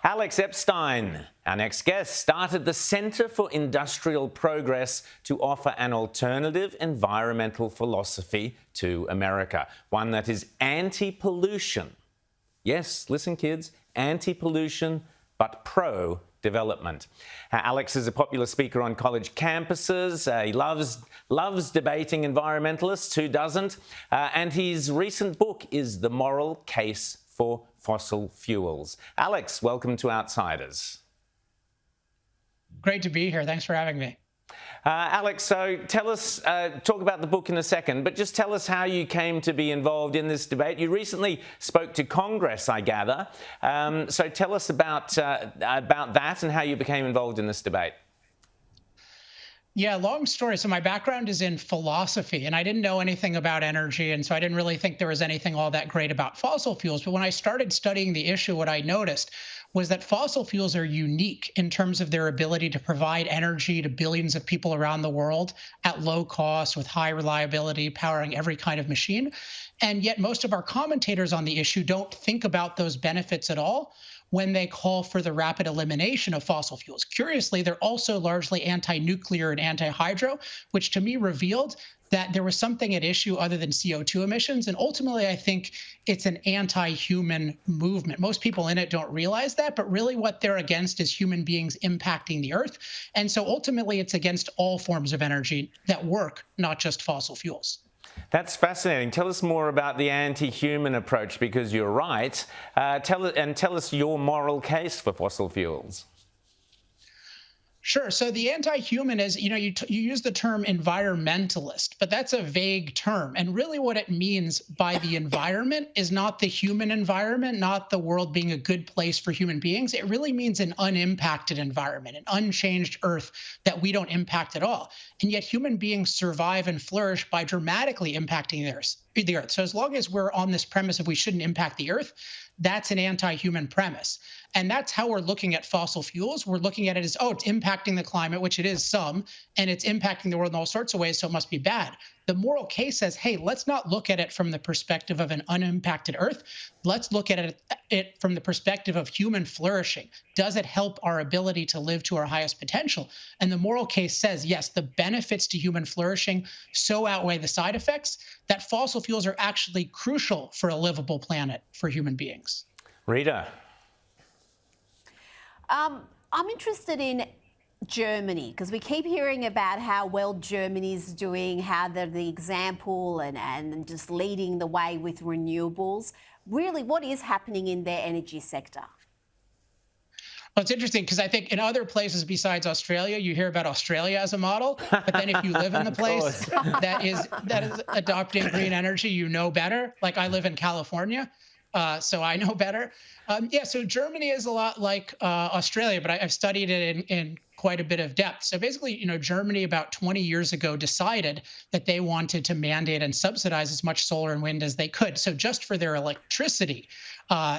Alex Epstein, our next guest, started the Center for Industrial Progress to offer an alternative environmental philosophy to America, one that is anti-pollution. Yes, listen kids, anti-pollution, but pro-development. Alex is a popular speaker on college campuses. He loves debating environmentalists, who doesn't? And his recent book is The Moral Case for Fossil Fuels. Alex, welcome to Outsiders. Great to be here. Thanks for having me. Alex, so tell us, talk about the book in a second, but just tell us how you came to be involved in this debate. You recently spoke to Congress, I gather. So tell us about that and how you became involved in this debate. Yeah, long story. So my background is in philosophy, and I didn't know anything about energy, and so I didn't really think there was anything all that great about fossil fuels. But when I started studying the issue, what I noticed was that fossil fuels are unique in terms of their ability to provide energy to billions of people around the world at low cost with high reliability, powering every kind of machine. And yet most of our commentators on the issue don't think about those benefits at all when they call for the rapid elimination of fossil fuels. Curiously, they're also largely anti-nuclear and anti-hydro, which to me revealed that there was something at issue other than CO2 emissions. And ultimately, I think it's an anti-human movement. Most people in it don't realize that, but really what they're against is human beings impacting the earth. And so ultimately, it's against all forms of energy that work, not just fossil fuels. That's fascinating. Tell us more about the anti-human approach, because you're right. Tell us your moral case for fossil fuels. Sure. So the anti-human is, you use the term environmentalist, but that's a vague term. And really what it means by the environment is not the human environment, not the world being a good place for human beings. It really means an unimpacted environment, an unchanged earth that we don't impact at all. And yet human beings survive and flourish by dramatically impacting the earth. So as long as we're on this premise of we shouldn't impact the earth, that's an anti-human premise. And that's how we're looking at fossil fuels. We're looking at it as, oh, it's impacting the climate, which it is some, and it's impacting the world in all sorts of ways, so it must be bad. The moral case says, hey, let's not look at it from the perspective of an unimpacted earth. Let's look at it from the perspective of human flourishing. Does it help our ability to live to our highest potential? And the moral case says, yes, the benefits to human flourishing so outweigh the side effects that fossil fuels are actually crucial for a livable planet for human beings. Rita. I'm interested in Germany, because we keep hearing about how well Germany's doing, how they're the example and just leading the way with renewables. Really, what is happening in their energy sector? Well, it's interesting because I think in other places besides Australia, you hear about Australia as a model. But then if you live in the place that is adopting green energy, you know better. Like I live in California. So I know better. So Germany is a lot like Australia, but I've studied it in quite a bit of depth. So basically, Germany about 20 years ago decided that they wanted to mandate and subsidize as much solar and wind as they could. So just for their electricity,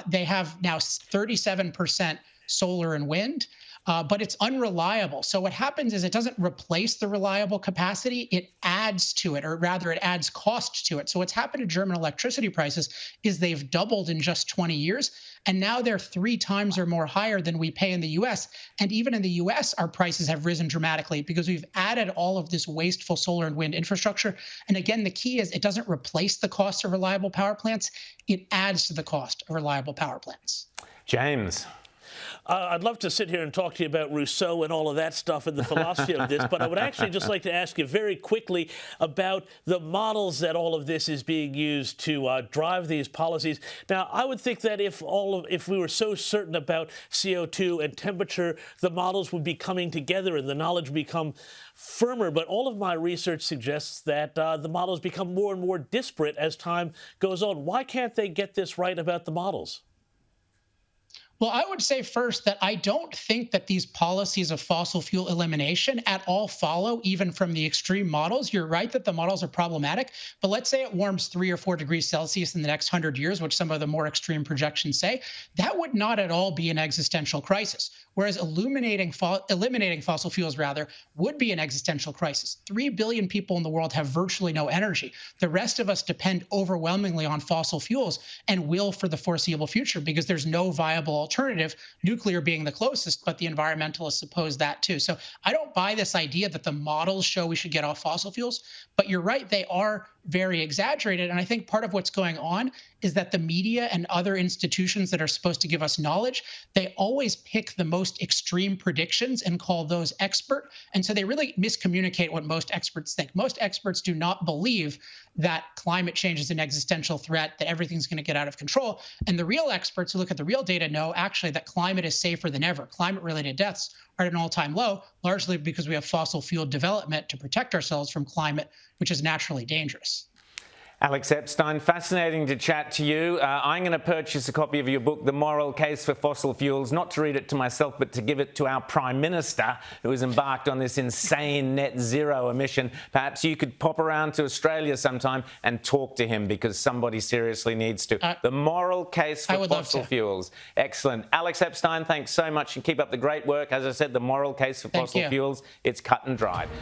they have now 37% solar and wind. But it's unreliable. So what happens is it doesn't replace the reliable capacity, it adds to it, or rather it adds cost to it. So what's happened to German electricity prices is they've doubled in just 20 years. And now they're 3 times or more higher than we pay in the US. And even in the US, our prices have risen dramatically because we've added all of this wasteful solar and wind infrastructure. And again, the key is it doesn't replace the cost of reliable power plants, it adds to the cost of reliable power plants. James. I'd love to sit here and talk to you about Rousseau and all of that stuff and the philosophy of this, but I would actually just like to ask you very quickly about the models that all of this is being used to drive these policies. Now, I would think that if we were so certain about CO2 and temperature, the models would be coming together and the knowledge would become firmer. But all of my research suggests that the models become more and more disparate as time goes on. Why can't they get this right about the models? Well, I would say first that I don't think that these policies of fossil fuel elimination at all follow even from the extreme models. You're right that the models are problematic, but let's say it warms 3 or 4 degrees Celsius in the next 100 years, which some of the more extreme projections say. That would not at all be an existential crisis, whereas eliminating fossil fuels, would be an existential crisis. 3 billion people in the world have virtually no energy. The rest of us depend overwhelmingly on fossil fuels and will for the foreseeable future because there's no viable alternative, nuclear being the closest, but the environmentalists oppose that too. So I don't buy this idea that the models show we should get off fossil fuels, but you're right, they are very exaggerated. And I think part of what's going on is that the media and other institutions that are supposed to give us knowledge, they always pick the most extreme predictions and call those expert. And so they really miscommunicate what most experts think. Most experts do not believe that climate change is an existential threat, that everything's going to get out of control. And the real experts who look at the real data know actually that climate is safer than ever. Climate-related deaths are at an all-time low, largely because we have fossil fuel development to protect ourselves from climate, which is naturally dangerous. Alex Epstein, fascinating to chat to you. I'm going to purchase a copy of your book, The Moral Case for Fossil Fuels, not to read it to myself, but to give it to our Prime Minister, who has embarked on this insane net zero emission. Perhaps you could pop around to Australia sometime and talk to him, because somebody seriously needs to. The Moral Case for Fossil Fuels. Excellent. Alex Epstein, thanks so much, and keep up the great work. As I said, The Moral Case for Fossil Fuels, it's cut and dried.